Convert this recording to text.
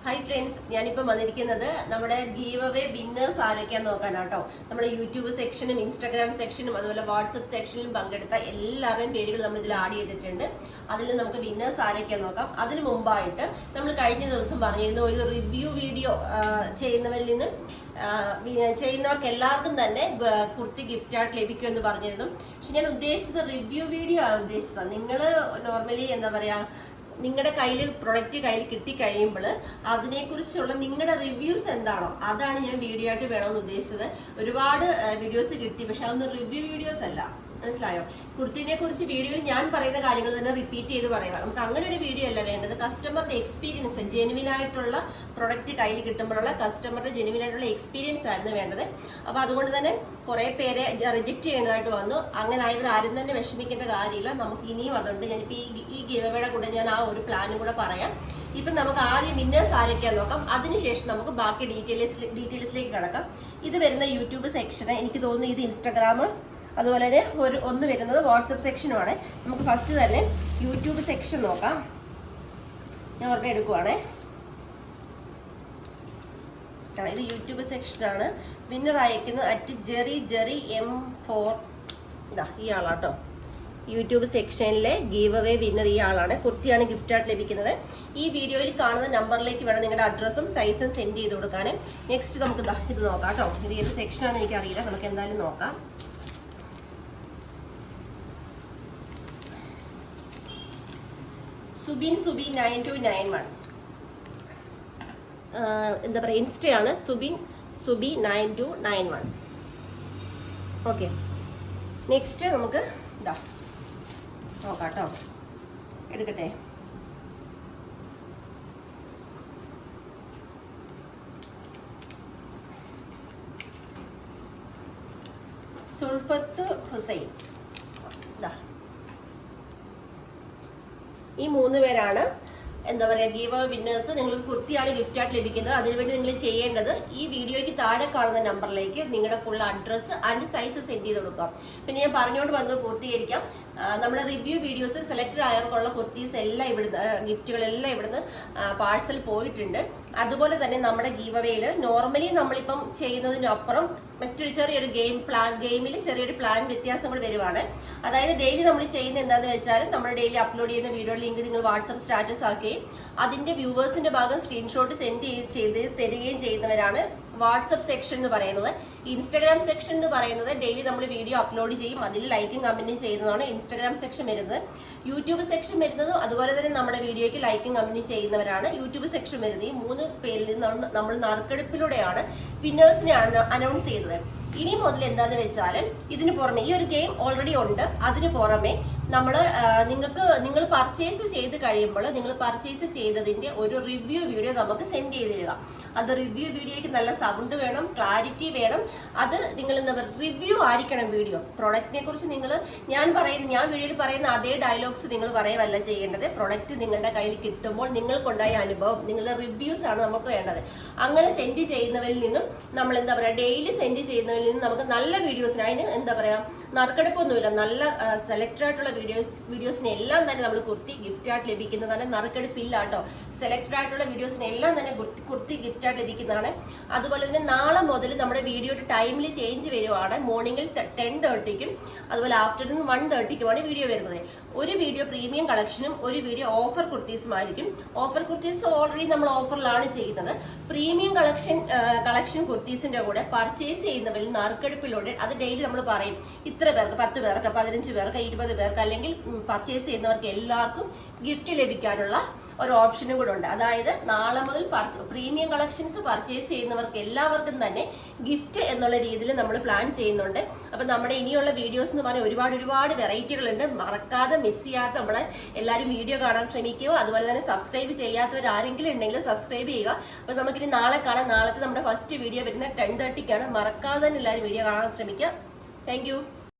Hi friends, ഞാനിപ്പോൾ വന്നിരിക്കുന്നത് നമ്മുടെ ഗീവ് അവേ വിന്നേഴ്സ് ആരൊക്കെയാന്ന് നോക്കാനാട്ടോ. നമ്മുടെ യൂട്യൂബ് സെക്ഷനും ഇൻസ്റ്റാഗ്രാം സെക്ഷനും അതുപോലെ വാട്സപ്പ് സെക്ഷനിലും പങ്കെടുത്ത എല്ലാവരുടെയും പേരുകൾ നമ്മൾ ഇതിൽ ആഡ് ചെയ്തിട്ടുണ്ട്. അതിൽ നമുക്ക് വിന്നേഴ്സ് ആരൊക്കെയാന്ന് നോക്കാം. അതിന് മുമ്പായിട്ട് നമ്മൾ കഴിഞ്ഞ ദിവസം പറഞ്ഞിരുന്ന ഒരു റിവ്യൂ വീഡിയോ ചെയ്യുന്നവരിൽ നിന്ന് ചെയ്യുന്നവർക്ക് എല്ലാവർക്കും തന്നെ കുർത്തി ഗിഫ്റ്റായിട്ട് ലഭിക്കുമെന്ന് പറഞ്ഞിരുന്നു. പക്ഷെ ഞാൻ ഉദ്ദേശിച്ചത് റിവ്യൂ വീഡിയോ ആണ് ഉദ്ദേശിച്ചത്. നിങ്ങൾ നോർമലി എന്താ പറയുക, നിങ്ങളുടെ കയ്യിൽ പ്രൊഡക്റ്റ് കയ്യിൽ കിട്ടിക്കഴിയുമ്പോൾ അതിനെക്കുറിച്ചുള്ള നിങ്ങളുടെ റിവ്യൂസ് എന്താണോ അതാണ് ഞാൻ വീഡിയോ ആയിട്ട് വേണമെന്ന് ഉദ്ദേശിച്ചത്. ഒരുപാട് വീഡിയോസ് കിട്ടി, പക്ഷെ അതൊന്നും റിവ്യൂ വീഡിയോസ് അല്ല. മനസ്സിലായോ? കുർത്തിനെ കുറിച്ച് വീഡിയോയിൽ ഞാൻ പറയുന്ന കാര്യങ്ങൾ തന്നെ റിപ്പീറ്റ് ചെയ്ത് പറയുക. നമുക്ക് അങ്ങനെ ഒരു വീഡിയോ അല്ല വേണ്ടത്. കസ്റ്റമറുടെ എക്സ്പീരിയൻസ്, ജെനുവിൻ ആയിട്ടുള്ള പ്രൊഡക്റ്റ് കയ്യിൽ കിട്ടുമ്പോഴുള്ള കസ്റ്റമറുടെ ജെനുവിൻ ആയിട്ടുള്ള എക്സ്പീരിയൻസ് ആയിരുന്നു വേണ്ടത്. അപ്പോൾ അതുകൊണ്ട് തന്നെ കുറേ പേരെ റിജക്റ്റ് ചെയ്യുന്നതായിട്ട് വന്നു. അങ്ങനെ ആയവർ ആരും തന്നെ വിഷമിക്കേണ്ട കാര്യമില്ല. നമുക്ക് ഇനിയും അതുണ്ട്. ഞാനിപ്പോൾ ഈ ഗിവ് അവേയുടെ കൂടെ ഞാൻ ആ ഒരു പ്ലാനും കൂടെ പറയാം. ഇപ്പം നമുക്ക് ആദ്യം വിന്നേഴ്സ് ആരൊക്കെയാന്ന് നോക്കാം. അതിനുശേഷം നമുക്ക് ബാക്കി ഡീറ്റെയിൽസിലേക്ക് കിടക്കാം. ഇത് വരുന്ന യൂട്യൂബ് സെക്ഷന് എനിക്ക് തോന്നുന്നു ഇത് ഇൻസ്റ്റാഗ്രാം, അതുപോലെ തന്നെ ഒന്ന് വരുന്നത് വാട്സപ്പ് സെക്ഷനുമാണ്. നമുക്ക് ഫസ്റ്റ് തന്നെ യൂട്യൂബ് സെക്ഷൻ നോക്കാം. ഞാൻ ഒരെണ്ണം എടുക്കുവാണേ. ഇത് യൂട്യൂബ് സെക്ഷനാണ്. വിന്നർ അയക്കുന്നത് @JerryM4. ഇതാ ഈ ആളാട്ടോ. യൂട്യൂബ് സെക്ഷനിലെ ഗീവ് അവേ വിന്നർ ഈ ആളാണ്. കുർത്തിയാണ് ഗിഫ്റ്റായിട്ട് ലഭിക്കുന്നത്. ഈ വീഡിയോയിൽ കാണുന്ന നമ്പറിലേക്ക് വേണം നിങ്ങളുടെ അഡ്രസ്സും സൈസും സെൻഡ് ചെയ്ത് കൊടുക്കാൻ. നെക്സ്റ്റ് നമുക്ക് ഇത് നോക്കാം കേട്ടോ. ഇത് ഏത് സെക്ഷനാണെന്ന് എനിക്കറിയില്ല, നമുക്ക് എന്തായാലും നോക്കാം. സുബിൻ 9291. എന്താ പറയുക, ഇൻസ്റ്റയാണ് സുബി 9291. ഓക്കെ, നെക്സ്റ്റ് നമുക്ക് ഇതാ നോക്കാം കേട്ടോ. എടുക്കട്ടെ. സുൽഫത്ത് ഹുസൈൻ. ഇതാ ഈ 3 പേരാണ് എന്താ പറയുക ഗീവ് അവേ വിന്നേഴ്സ്. നിങ്ങൾക്ക് കുർത്തിയാണ് ഗിഫ്റ്റായിട്ട് ലഭിക്കുന്നത്. അതിനുവേണ്ടി നിങ്ങൾ ചെയ്യേണ്ടത് ഈ വീഡിയോയ്ക്ക് താഴെ കാണുന്ന നമ്പറിലേക്ക് നിങ്ങളുടെ full address and size send ചെയ്ത് കൊടുക്കാം. പിന്നെ ഞാൻ പറഞ്ഞുകൊണ്ട് വന്ന് പൂർത്തീകരിക്കാം. നമ്മുടെ റിവ്യൂ വീഡിയോസ് സെലക്ട് ആയവർക്കുള്ള കുർത്തീസ് എല്ലാം ഇവിടുന്ന്, ഗിഫ്റ്റുകളെല്ലാം ഇവിടുന്ന് പാഴ്സൽ പോയിട്ടുണ്ട്. അതുപോലെ തന്നെ നമ്മുടെ ഗീവ് അവേയിൽ നോർമലി നമ്മളിപ്പം ചെയ്യുന്നതിനപ്പുറം മറ്റൊരു ചെറിയൊരു ഗെയിമിൽ ചെറിയൊരു പ്ലാൻ വ്യത്യാസം കൂടി വരുവാണ്. അതായത് ഡെയിലി നമ്മൾ ചെയ്യുന്നത് എന്താണെന്ന് വെച്ചാൽ നമ്മൾ ഡെയിലി അപ്ലോഡ് ചെയ്യുന്ന വീഡിയോ ലിങ്ക് നിങ്ങൾ വാട്സപ്പ് സ്റ്റാറ്റസ് ആക്കുകയും അതിന്റെ വ്യൂവേഴ്സിന്റെ ഭാഗം സ്ക്രീൻഷോട്ട് സെൻഡ് ചെയ്ത് തരികയും ചെയ്യുന്നവരാണ് വാട്സപ്പ് സെക്ഷൻ എന്ന് പറയുന്നത്. ഇൻസ്റ്റാഗ്രാം സെക്ഷൻ എന്ന് പറയുന്നത് ഡെയിലി നമ്മൾ വീഡിയോ അപ്ലോഡ് ചെയ്യും, അതിൽ ലൈക്കും കമന്റും ചെയ്യുന്നതാണ് ഇൻസ്റ്റാഗ്രാം സെക്ഷൻ വരുന്നത്. യൂട്യൂബ് സെക്ഷൻ വരുന്നതും അതുപോലെ തന്നെ നമ്മുടെ വീഡിയോയ്ക്ക് ലൈക്കും കമന്റും ചെയ്യുന്നവരാണ് യൂട്യൂബ് സെക്ഷൻ വരുന്നത്. ഈ 3 പേരിൽ നിന്ന് നമ്മൾ നറുക്കെടുപ്പിലൂടെയാണ് വിന്നേഴ്സിനെ അനൗൺസ് ചെയ്യുന്നത്. ഇനി മുതൽ എന്താന്ന് വെച്ചാൽ ഇതിന് പുറമെ ഈ ഒരു ഗെയിം ഓൾറെഡി ഉണ്ട്. അതിന് പുറമെ നിങ്ങൾ പർച്ചേസ് ചെയ്ത് കഴിയുമ്പോൾ നിങ്ങൾ പർച്ചേസ് ചെയ്തതിന്റെ ഒരു റിവ്യൂ വീഡിയോ നമുക്ക് സെൻഡ് ചെയ്ത് തരിക. അത് റിവ്യൂ വീഡിയോയ്ക്ക് നല്ല സൗണ്ട് വേണം, ക്ലാരിറ്റി വേണം. അത് നിങ്ങൾ എന്താ പറയുക, റിവ്യൂ ആയിരിക്കണം വീഡിയോ. പ്രൊഡക്റ്റിനെ കുറിച്ച് ഞാൻ വീഡിയോയിൽ പറയുന്ന അതേ ഡയലോഗ്സ് നിങ്ങൾ പറയുകയല്ല ചെയ്യേണ്ടത്. പ്രൊഡക്റ്റ് നിങ്ങളുടെ കയ്യിൽ കിട്ടുമ്പോൾ നിങ്ങൾക്കുണ്ടായ അനുഭവം, നിങ്ങളുടെ റിവ്യൂസ് ആണ് നമുക്ക് വേണ്ടത്. അങ്ങനെ സെൻഡ് ചെയ്യുന്നവരിൽ നിന്നും നമ്മൾ എന്താ പറയുക, ഡെയിലി സെൻഡ് ചെയ്യുന്നവരിൽ നിന്നും നമുക്ക് നല്ല വീഡിയോസിന്, അതിന് എന്താ പറയുക നറുക്കെടുപ്പൊന്നുമില്ല, നല്ല സെലക്റ്റഡ് ആയിട്ടുള്ള വീഡിയോസിനെ എല്ലാം തന്നെ നമ്മൾ കുർത്തി ഗിഫ്റ്റായിട്ട് ലഭിക്കുന്നതാണ്. നറുക്കെടുപ്പില്ല കേട്ടോ. സെലക്റ്റഡ് ആയിട്ടുള്ള വീഡിയോസിനെ എല്ലാം തന്നെ കുർത്തി ഗിഫ്റ്റായിട്ട് ലഭിക്കുന്നതാണ്. അതുപോലെ തന്നെ നാളെ മുതൽ നമ്മുടെ വീഡിയോയുടെ ടൈമിൽ ചേഞ്ച് വരുവാണ്. മോർണിംഗിൽ 10:30ക്കും അതുപോലെ ആഫ്റ്റർനൂൺ 1:30ക്കുമാണ് വീഡിയോ വരുന്നത്. ഒരു വീഡിയോ പ്രീമിയം കളക്ഷനും ഒരു വീഡിയോ ഓഫർ കുർത്തീസുമായിരിക്കും. ഓഫർ കുർത്തീസ് ഓൾറെഡി നമ്മൾ ഓഫറിലാണ് ചെയ്യുന്നത്. പ്രീമിയം കളക്ഷൻ കുർത്തീസിന്റെ കൂടെ പർച്ചേസ് ചെയ്യുന്നവരിൽ നറുക്കെടുപ്പിലൂടെ അത് ഡെയിലി നമ്മൾ പറയും. ഇത്ര പേർക്ക്, 10 പേർക്ക്, 15 പേർക്ക്, 20 പേർക്ക്, അല്ലെങ്കിൽ പർച്ചേസ് ചെയ്യുന്നവർക്ക് എല്ലാവർക്കും ഗിഫ്റ്റ് ലഭിക്കാനുള്ള ഒരു ഓപ്ഷനും കൂടെ ഉണ്ട്. അതായത് നാളെ മുതൽ പ്രീമിയം കളക്ഷൻസ് പർച്ചേസ് ചെയ്യുന്നവർക്ക് എല്ലാവർക്കും തന്നെ ഗിഫ്റ്റ് എന്നുള്ള രീതിയിൽ നമ്മൾ പ്ലാൻ ചെയ്യുന്നുണ്ട്. അപ്പൊ നമ്മുടെ ഇനിയുള്ള വീഡിയോസ് എന്ന് പറഞ്ഞാൽ ഒരുപാട് വെറൈറ്റികളുണ്ട്. മറക്കാതെ മിസ് ചെയ്യാതെ നമ്മളെ എല്ലാവരും വീഡിയോ കാണാൻ ശ്രമിക്കുക. അതുപോലെ തന്നെ സബ്സ്ക്രൈബ് ചെയ്യാത്തവർ ആരെങ്കിലും ഉണ്ടെങ്കിൽ സബ്സ്ക്രൈബ് ചെയ്യുക. അപ്പൊ നമുക്കിനി നാളെ കാണാം. നാളത്തെ നമ്മുടെ ഫസ്റ്റ് വീഡിയോ വരുന്നത് 10:30ക്കാണ്. മറക്കാതെ തന്നെ എല്ലാവരും വീഡിയോ കാണാൻ ശ്രമിക്കുക. താങ്ക്